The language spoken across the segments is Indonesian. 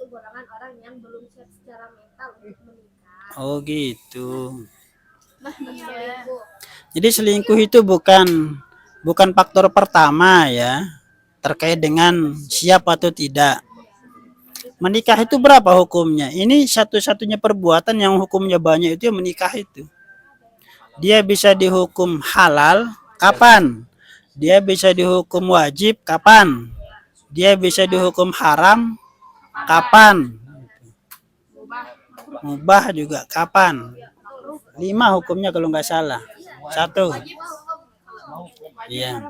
golongan orang yang belum siap secara mental untuk menikah. Oh gitu. Selingkuh. Jadi selingkuh itu bukan faktor pertama ya, terkait dengan siap atau tidak. Menikah itu berapa hukumnya? Ini satu-satunya perbuatan yang hukumnya banyak itu yang menikah itu. Dia bisa dihukum halal kapan? Dia bisa dihukum wajib kapan? Dia bisa dihukum haram kapan? Mubah juga kapan? 5 hukumnya kalau nggak salah. 1. Iya.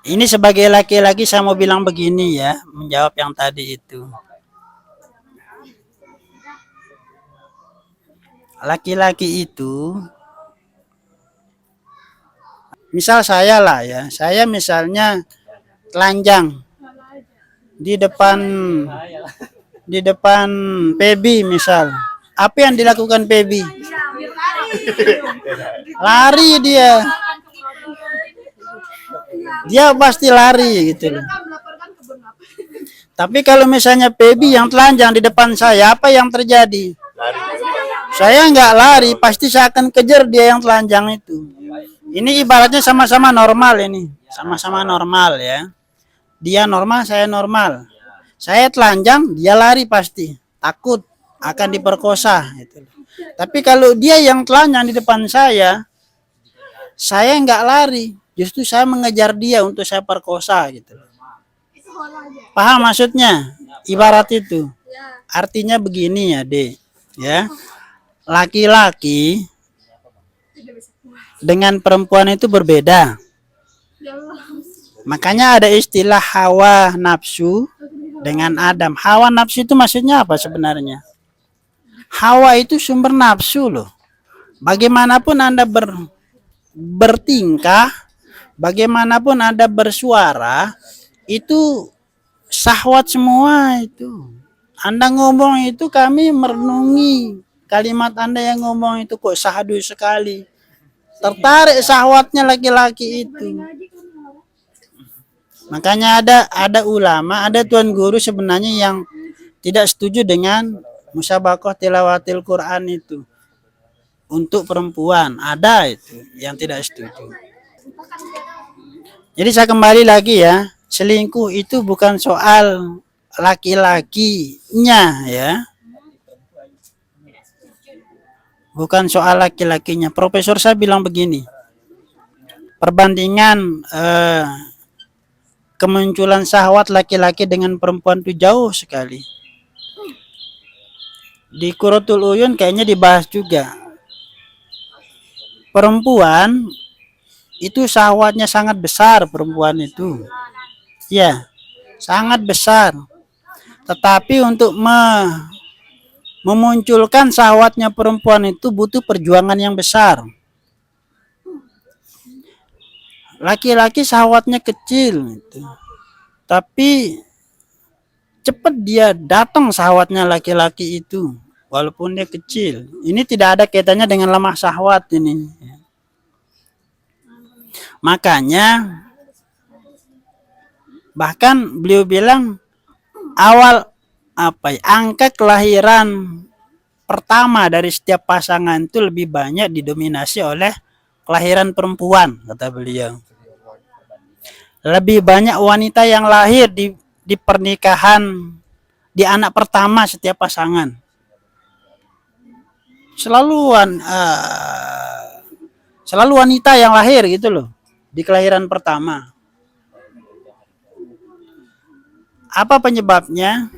Ini sebagai laki-laki saya mau bilang begini ya, menjawab yang tadi itu. Laki-laki itu, misal saya lah ya, saya misalnya telanjang di depan Pebi misal. Apa yang dilakukan Pebi? Lari dia. Dia pasti lari gitu loh. Tapi kalau misalnya Pebi yang telanjang di depan saya, apa yang terjadi? Saya nggak lari, pasti saya akan kejar dia yang telanjang itu. Ini ibaratnya sama-sama normal ini, sama-sama normal ya. Dia normal, saya normal. Saya telanjang, dia lari pasti, takut akan diperkosa. Gitu. Tapi kalau dia yang telanjang di depan saya nggak lari, justru saya mengejar dia untuk saya perkosa gitu. Paham maksudnya? Ibarat itu. Artinya begini ya, Dek. Ya. Laki-laki dengan perempuan itu berbeda. Makanya ada istilah hawa nafsu dengan Adam. Hawa nafsu itu maksudnya apa sebenarnya? Hawa itu sumber nafsu loh. Bagaimanapun Anda bertingkah, bagaimanapun Anda bersuara, itu syahwat semua itu. Anda ngomong itu kami merenungi kalimat Anda yang ngomong itu kok sahdu sekali. Tertarik syahwatnya laki-laki itu. Makanya ada ulama, ada tuan guru sebenarnya yang tidak setuju dengan musabaqah tilawatil Quran itu. Untuk perempuan, ada itu yang tidak setuju. Jadi saya kembali lagi ya, selingkuh itu bukan soal laki-lakinya ya. Bukan soal laki-lakinya. Profesor saya bilang begini. Perbandingan kemunculan syahwat laki-laki dengan perempuan itu jauh sekali. Di Qurratul Uyun kayaknya dibahas juga. Perempuan itu syahwatnya sangat besar, perempuan itu. Ya, sangat besar. Tetapi untuk memunculkan syahwatnya perempuan itu butuh perjuangan yang besar. Laki-laki syahwatnya kecil gitu. Tapi cepat dia datang syahwatnya laki-laki itu walaupun dia kecil. Ini tidak ada kaitannya dengan lemah syahwat ini. Makanya bahkan beliau bilang awal angka kelahiran pertama dari setiap pasangan itu lebih banyak didominasi oleh kelahiran perempuan, kata beliau. Lebih banyak wanita yang lahir di pernikahan di anak pertama setiap pasangan. Selalu wanita yang lahir gitu loh di kelahiran pertama. Apa penyebabnya?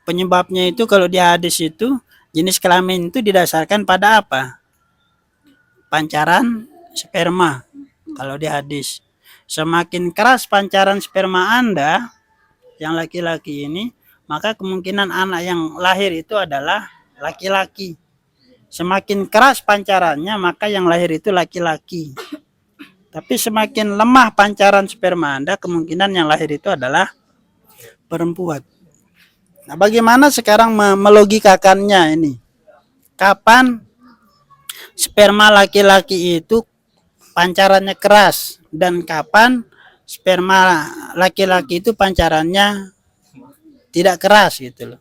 Penyebabnya itu kalau di hadis itu jenis kelamin itu didasarkan pada apa? Pancaran sperma. Kalau di hadis, semakin keras pancaran sperma Anda yang laki-laki ini, maka kemungkinan anak yang lahir itu adalah laki-laki. Semakin keras pancarannya, maka yang lahir itu laki-laki. Tapi semakin lemah pancaran sperma Anda, kemungkinan yang lahir itu adalah perempuan. Nah, bagaimana sekarang melogikakannya ini? Kapan sperma laki-laki itu pancarannya keras dan kapan sperma laki-laki itu pancarannya tidak keras gitu loh.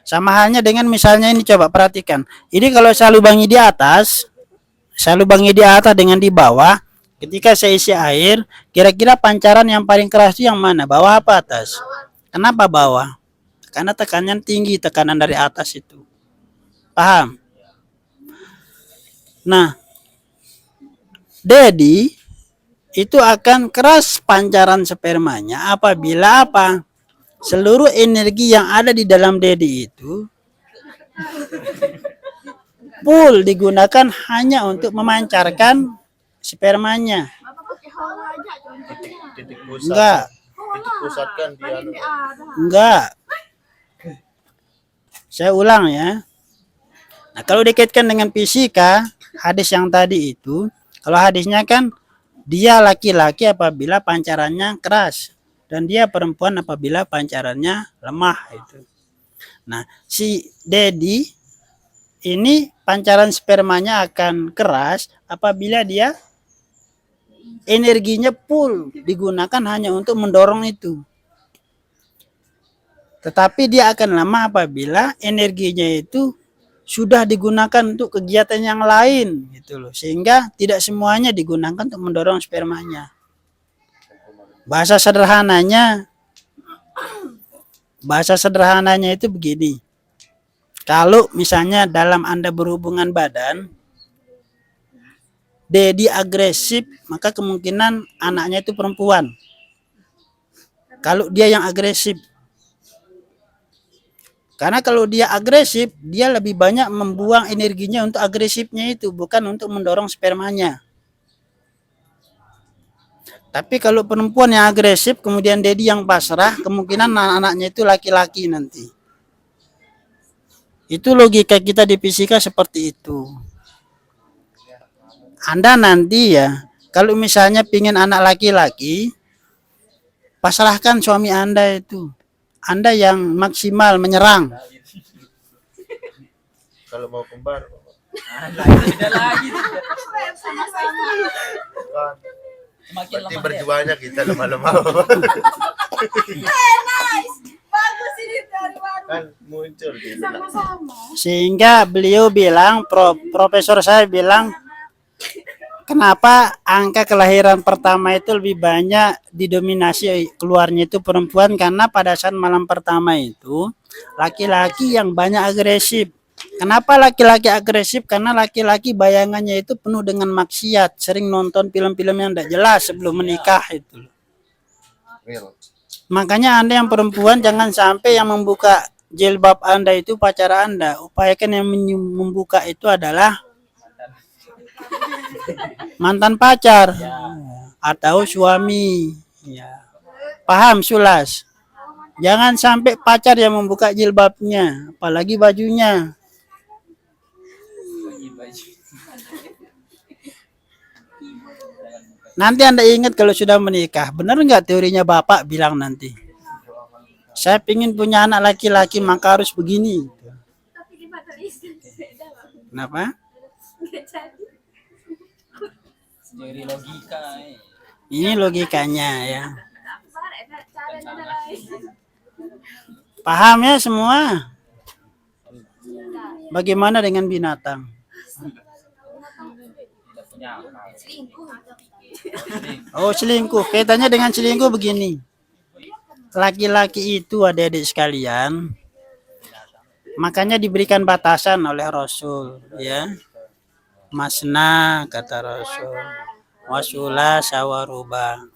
Sama halnya dengan misalnya ini, coba perhatikan. Ini kalau saya lubangi di atas, dengan di bawah, ketika saya isi air, kira-kira pancaran yang paling keras itu yang mana? Bawah apa atas? Kenapa bawah? Karena tekanan tinggi, tekanan dari atas itu. Paham? Nah, Dedi itu akan keras pancaran spermanya apabila apa? Seluruh energi yang ada di dalam Dedi itu full digunakan hanya untuk memancarkan spermanya. Bapak pakai hola aja contohnya. Titik pusat. Enggak, Titik pusat kan dia. Kan ini ada. enggak. Saya ulang ya. Nah, kalau dikaitkan dengan fisika, hadis yang tadi itu, kalau hadisnya kan dia laki-laki apabila pancarannya keras dan dia perempuan apabila pancarannya lemah itu. Nah, si Dedi ini pancaran spermanya akan keras apabila dia energinya full digunakan hanya untuk mendorong itu. Tetapi dia akan lemah apabila energinya itu sudah digunakan untuk kegiatan yang lain gitu loh, sehingga tidak semuanya digunakan untuk mendorong spermanya. Bahasa sederhananya itu begini. Kalau misalnya dalam Anda berhubungan badan, Dedi agresif, maka kemungkinan anaknya itu perempuan. Kalau dia yang agresif. Karena kalau dia agresif, dia lebih banyak membuang energinya untuk agresifnya itu, bukan untuk mendorong spermanya. Tapi kalau perempuan yang agresif, kemudian Dedi yang pasrah, kemungkinan anak-anaknya itu laki-laki nanti. Itu logika kita di fisika seperti itu. Anda nanti ya, kalau misalnya pingin anak laki-laki, pasrahkan suami Anda itu. Anda yang maksimal menyerang. Kalau mau kembar, Beda lagi. Sama-sama. kan. Semakin Berarti lemah berjuangnya kita lemah-lemah. Nice. Bagus ini dari baru. Kan muncul gitu. Sama-sama. Sehingga beliau bilang, profesor saya bilang, kenapa angka kelahiran pertama itu lebih banyak didominasi keluarnya itu perempuan, karena pada saat malam pertama itu laki-laki yang banyak agresif. Kenapa laki-laki agresif? Karena laki-laki bayangannya itu penuh dengan maksiat, sering nonton film-film yang tidak jelas sebelum menikah itu. Real. Makanya Anda yang perempuan jangan sampai yang membuka jilbab Anda itu pacar Anda. Upayakan yang membuka itu adalah mantan pacar atau suami. Ya. Paham Sulas? Jangan sampai pacar yang membuka jilbabnya, apalagi bajunya. Nanti Anda ingat kalau sudah menikah, benar nggak teorinya Bapak bilang nanti? Saya ingin punya anak laki-laki maka harus begini. Tapi di mata istri beda Bang. Kenapa? Nggak jadi. Dari logika. Ini logikanya ya. Sabar, enak caranya lain. Paham ya semua? Bagaimana dengan binatang? Tidak punya akal. Selingkuh. Oh, selingkuh. Kaitannya dengan selingkuh begini. Laki-laki itu adik-adik sekalian, makanya diberikan batasan oleh Rasul, ya. Masna kata Rasul, wasula sawaruba.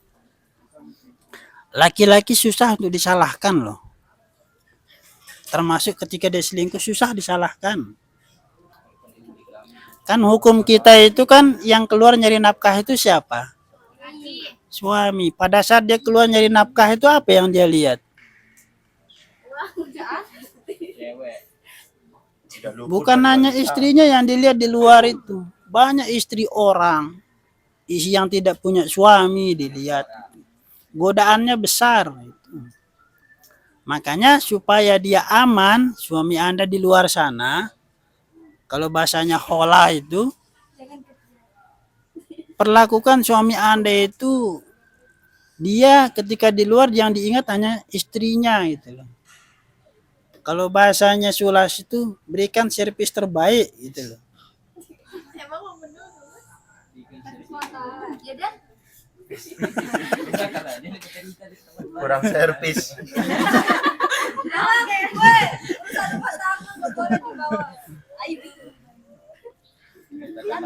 Laki-laki susah untuk disalahkan loh. Termasuk ketika dia selingkuh susah disalahkan. Kan hukum kita itu kan yang keluar nyari nafkah itu siapa? Suami. Pada saat dia keluar nyari nafkah itu apa yang dia lihat? Cewek. Tidak luput Bukan dari hanya wanita. istrinya yang dilihat di luar itu. Banyak istri orang. Isi yang tidak punya suami dilihat. Godaannya besar. Makanya supaya dia aman, suami Anda di luar sana, kalau bahasanya hola itu, perlakukan suami Anda itu Dia ketika di luar yang diingat hanya istrinya gitu loh. Kalau bahasanya Sulas itu berikan servis terbaik gitu loh. Emang mau menurut. Bikin sendiri. Ya dah. Bisa kan, dia lagi cerita di teman. Kurang servis. Oke, gue urusan rumah tangga nggak boleh dibawa. Ayo. Katakan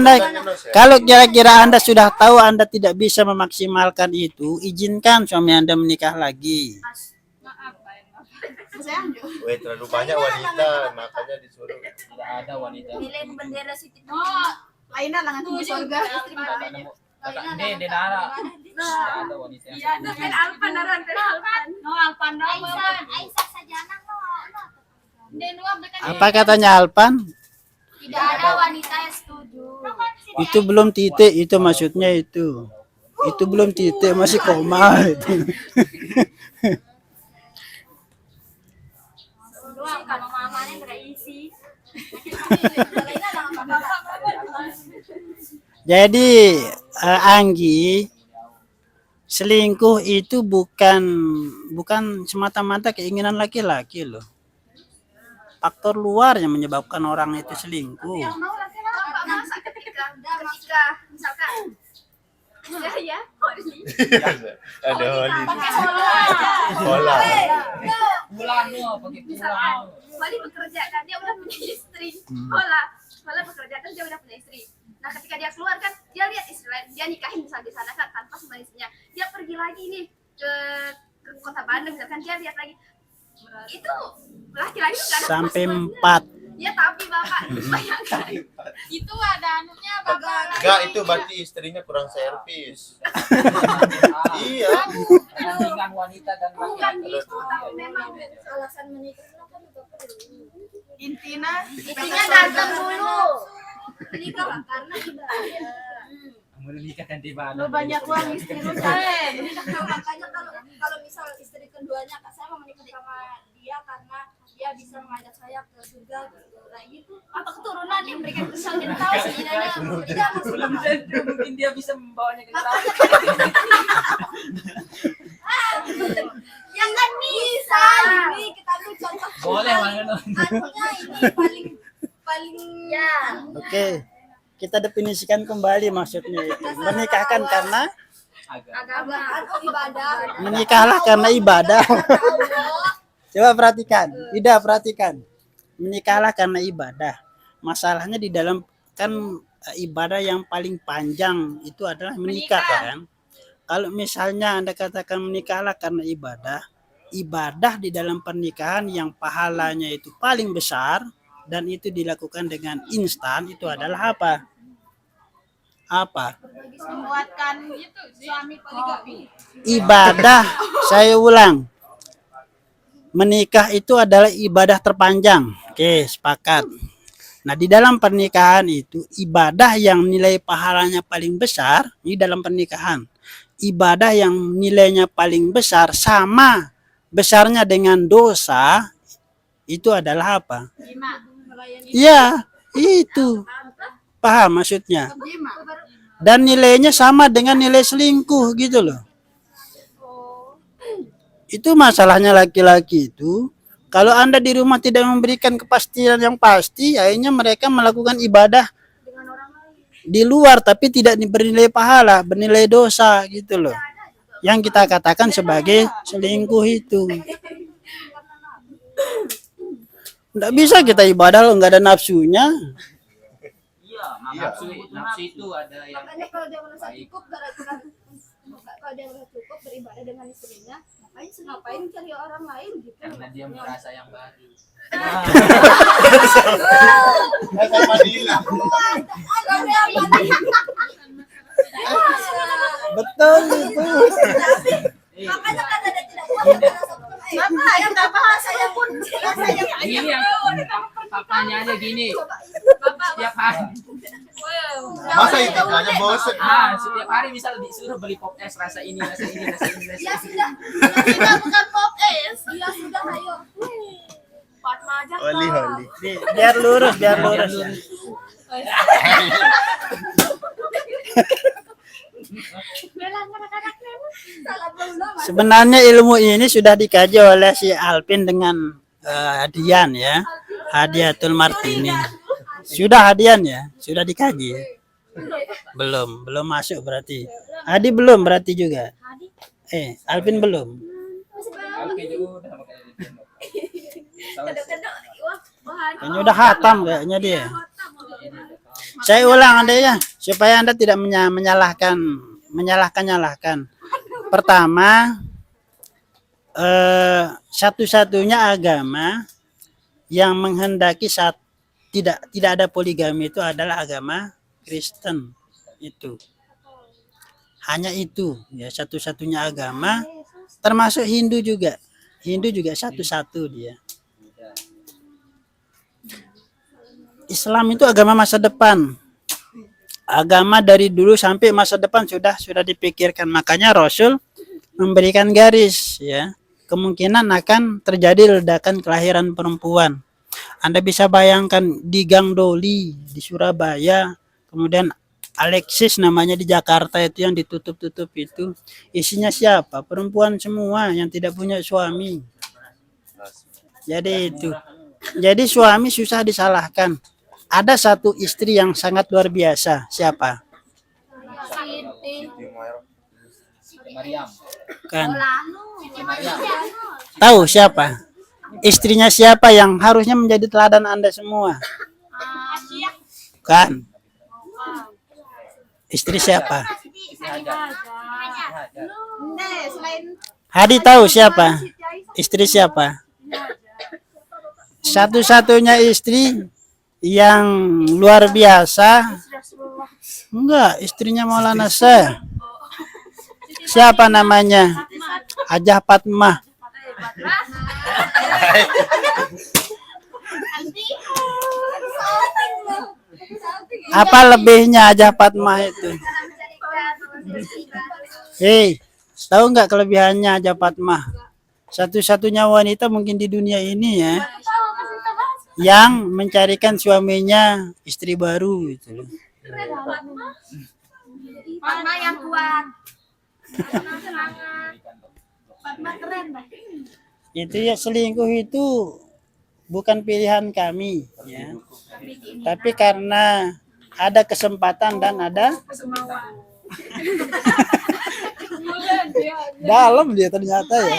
lain. Kalau kira-kira Anda sudah tahu Anda tidak bisa memaksimalkan itu, izinkan suami Anda menikah lagi. Weh, terlalu banyak wanita, makanya disuruh. Tidak ada wanita. Nilai bendera Siti. Lainnya langan tinggi surga. Dia nara. Tidak ada wanita yang Pen Alpan naran, Pen Alpan. No, Alpan no. Aisyah sajana no. Apa katanya Alpan? Tidak ada wanita yang setuju. Itu belum titik, itu maksudnya itu. Itu belum titik, masih koma itu. Doang kalau mamanya nggak isi. Jadi Anggi, selingkuh itu bukan semata-mata keinginan laki-laki loh. Faktor luar yang menyebabkan orang itu selingkuh. Bapak masa ketika misalkan ya, Ada Holly. pakai pola. Pola. pulang no, pakai Misalkan pulang. Wali bekerja kan dia udah punya istri. Pola bekerja kan dia udah punya istri. Nah ketika dia keluar kan dia lihat istri lain, dia nikahin misal di sana kan tanpa sama istrinya. Dia pergi lagi nih ke kota Bandung misalkan dia lihat lagi itu laki-laki nggak ada Sampai kemasukan. 4. Ya tapi bapak bayangkan Itu ada anunya bapak. Enggak, itu berarti istrinya kurang servis. Iya. Dengan wanita dan bukan laki-laki. gitu tapi memang alasan menikah kan juga perlu. Intinya Datang dulu. Menikah lah, karena ibadah. Menikah kan di mana? lu banyak uang istri lu say. Makanya kalau misal istri keduanya kak saya mau menikah sama dia karena dia bisa mengajak saya ke surga gitu. Nah gitu. Apa keturunan yang memberikan kesan kita tahu sebenarnya tidak Belum tentu mungkin dia bisa membawanya ke neraka. yang kan bisa ini kita ambil contoh. Boleh mana Artinya ini paling ya. Oke. Kita definisikan kembali maksudnya itu. Menikahkan karena Agama ibadah. menikahlah karena ibadah. Coba perhatikan, Ida perhatikan. Menikahlah karena ibadah. Masalahnya di dalam kan ibadah yang paling panjang itu adalah menikah kan. Kalau misalnya Anda katakan menikahlah karena ibadah, ibadah di dalam pernikahan yang pahalanya itu paling besar dan itu dilakukan dengan instan itu adalah apa? Apa? Membuatkan itu suami poligami. Ibadah, saya ulang. Menikah itu adalah ibadah terpanjang. Oke, sepakat. Nah, di dalam pernikahan itu ibadah yang nilai pahalanya paling besar di dalam pernikahan. Ibadah yang nilainya paling besar sama besarnya dengan dosa itu adalah apa? Iya, itu. Paham maksudnya? Dan nilainya sama dengan nilai selingkuh gitu loh. Itu masalahnya laki-laki itu. Kalau Anda di rumah tidak memberikan kepastian yang pasti, akhirnya mereka melakukan ibadah di luar tapi tidak bernilai pahala, bernilai dosa gitu loh. Yang kita katakan sebagai selingkuh itu. Nggak bisa kita ibadah kalau nggak ada nafsunya. Iya, nafsu itu ada yang Makanya kalau dia merasa cukup kalau dia merasa cukup beribadah dengan istrinya, ngapain cari orang lain gitu. karena dia merasa yang baru. Sama Dila. Betul itu. Makanya kan ada tidak puas merasa Bapak yang nggak bahas saya pun saya Ini yang pertanyaannya gini. Setiap hari, Masa itikanya bosen? setiap hari misal disuruh beli pop es rasa ini, rasa ini, rasa ini, rasa ya ini. sudah bukan pop es ya sudah ayo Fatma aja Holly. Biar lurus, biar lurus. Belang anak-anak Sebenarnya ilmu ini sudah dikaji oleh si Alvin dengan Hadian ya. Hadiatul Martini. Sudah Hadian ya? Sudah dikaji. Belum masuk berarti. Hadi belum berarti juga. Alvin belum. Oke juga udah pakai Kayaknya udah hatam kayaknya dia. Saya ulang Anda ya, supaya Anda tidak menyalahkan. Pertama, satu-satunya agama yang menghendaki tidak ada poligami itu adalah agama Kristen. Itu. Hanya itu ya, satu-satunya agama, termasuk Hindu juga. Hindu juga satu-satu dia. Islam itu agama masa depan. Agama dari dulu sampai masa depan sudah dipikirkan. Makanya Rasul memberikan garis ya. Kemungkinan akan terjadi ledakan kelahiran perempuan. Anda bisa bayangkan di Gang Doli di Surabaya, kemudian Alexis namanya di Jakarta itu yang ditutup-tutup itu. Isinya siapa? Perempuan semua yang tidak punya suami. Jadi itu. Jadi suami susah disalahkan. Ada satu istri yang sangat luar biasa. Siapa? Maryam. Kan. Tahu siapa? Istrinya siapa yang harusnya menjadi teladan Anda semua? Kan. Istri siapa? Hadi tahu siapa? Istri siapa? Satu-satunya istri yang luar biasa. Enggak, istrinya Maulana Syekh. Siapa namanya? Hajah Fatmah. Apa lebihnya Hajah Fatmah itu? Hei, tahu nggak kelebihannya Hajah Fatmah? Satu-satunya wanita mungkin di dunia ini ya, yang mencarikan suaminya istri baru gitu loh. Fatma yang kuat. Fatma keren, Pak. Itu ya, selingkuh itu bukan pilihan kami ya. Tapi karena ada kesempatan dan ada dalam dia ternyata ya.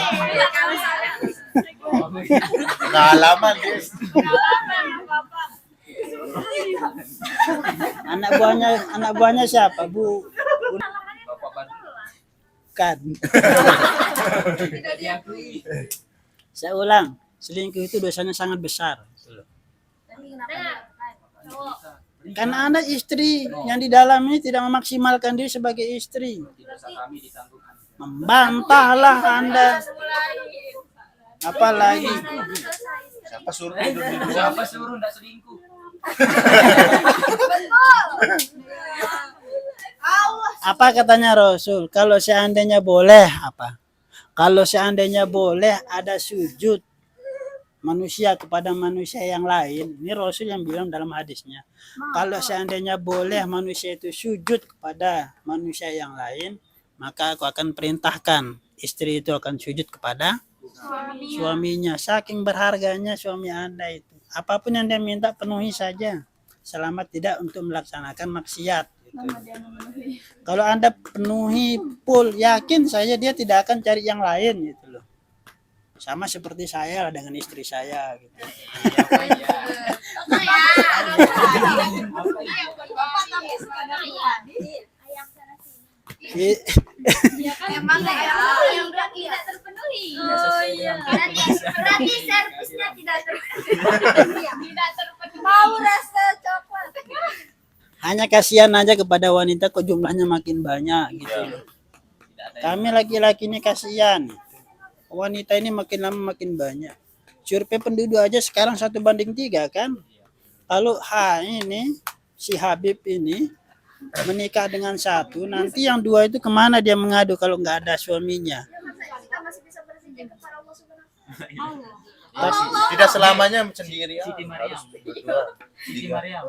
Pengalaman dia. Anak buahnya siapa, Bu? Kan. Saya ulang, selingkuh itu dosanya sangat besar. Karena Anda istri yang di dalam ini tidak memaksimalkan diri sebagai istri. Membantahlah Anda. Apalagi Siapa suruh tidur di luar? Siapa suruh enggak selingkuh? apa katanya Rasul? Kalau seandainya boleh apa? Kalau seandainya boleh ada sujud manusia kepada manusia yang lain, ini Rasul yang bilang dalam hadisnya. Kalau seandainya boleh manusia itu sujud kepada manusia yang lain, maka aku akan perintahkan istri itu akan sujud kepada suaminya. Saking berharganya suami Anda itu. Apapun yang dia minta penuhi saja, selama tidak untuk melaksanakan maksiat. Gitu. Kalau Anda penuhi full, yakin saya dia tidak akan cari yang lain gitu loh. Sama seperti saya dengan istri saya gitu. Emang yang tidak terpenuhi. Oh iya. Berarti servisnya tidak terpenuhi. Tidak terpenuhi. Mau rasa coklat. Hanya kasihan aja kepada wanita kok jumlahnya makin banyak gitu. Kami laki-laki ini kasihan. Wanita ini makin lama makin banyak. Survei penduduk aja sekarang 1:3 kan. Lalu ini si Habib ini menikah dengan satu, nanti yang dua itu kemana dia mengadu kalau nggak ada suaminya? Kita masih bisa bersih kepada Allah Subhanahu. Tidak selamanya sendiri. Siti Maryam. Harus berdua. Siti Maryam.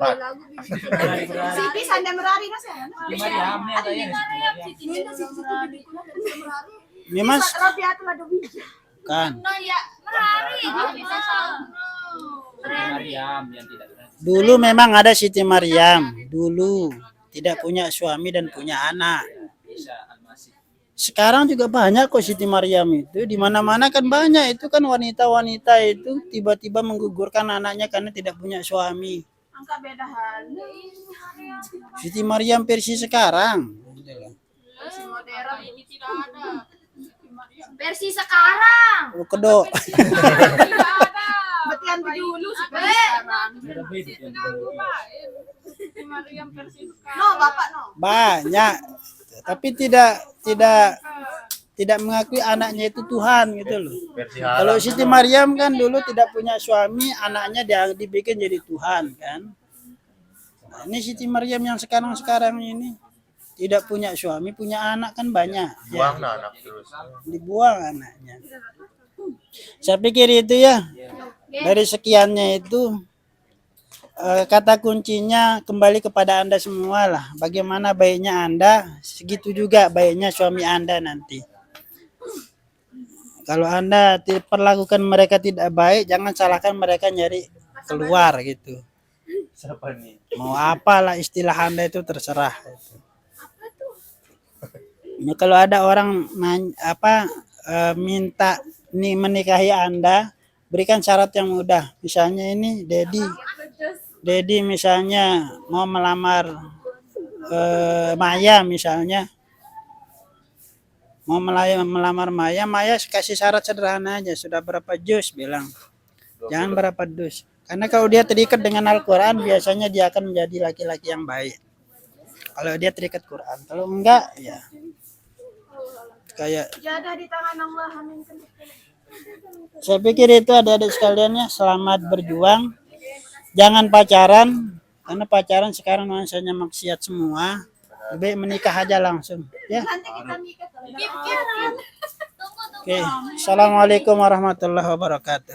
Siti Sanda Merari mas ya? Siti Maryam nih ada ya. Siti Maryam. memang Rabiatul Adawiyah. kan No ya, Merari. Siti Maryam yang tidak berani. dulu memang ada Siti Maryam dulu tidak punya suami dan punya anak. Isa Al-Masih. Sekarang juga banyak kok Siti Maryam itu, di mana-mana kan banyak itu kan wanita-wanita itu tiba-tiba menggugurkan anaknya karena tidak punya suami. angka beda hal. Siti Maryam versi sekarang. Si modern ini tidak ada. Versi sekarang. Oh, kedok. Tidak ada. Betian dulu seperti Eh. sekarang. Lebih yang Si Mariam versi sekarang. No, Bapak no. Banyak. Tapi tidak mengakui anaknya itu Tuhan gitu loh. Versi Kalau halal. Siti Maryam kan dulu tidak punya suami, anaknya dibikin jadi Tuhan kan. Nah, ini Siti Maryam yang sekarang ini tidak punya suami, punya anak kan banyak. Ya, Buang anak terus. dibuang anaknya. Saya pikir itu ya. Dari sekiannya itu kata kuncinya kembali kepada Anda semua lah. Bagaimana baiknya Anda, segitu juga baiknya suami Anda nanti. Kalau Anda perlakukan mereka tidak baik, jangan salahkan mereka nyari keluar gitu. Siapa nih? Mau apalah istilah Anda itu terserah. Ya, kalau ada orang minta menikahi Anda, berikan syarat yang mudah. Misalnya ini Dedi misalnya mau melamar Maya misalnya. Mau melamar Maya kasih syarat sederhana aja. Sudah berapa juz bilang. Jangan berapa dus. Karena kalau dia terikat dengan Al-Quran, biasanya dia akan menjadi laki-laki yang baik. Kalau dia terikat Quran. Kalau enggak, ya kayak Jadah di tangan Allah. Amin. saya pikir itu adik-adik sekalian ya, selamat berjuang. Jangan pacaran, karena pacaran sekarang nuansanya maksiat semua. Lebih menikah aja langsung. Ya. Nanti kita nikah. Oke. Assalamualaikum warahmatullahi wabarakatuh.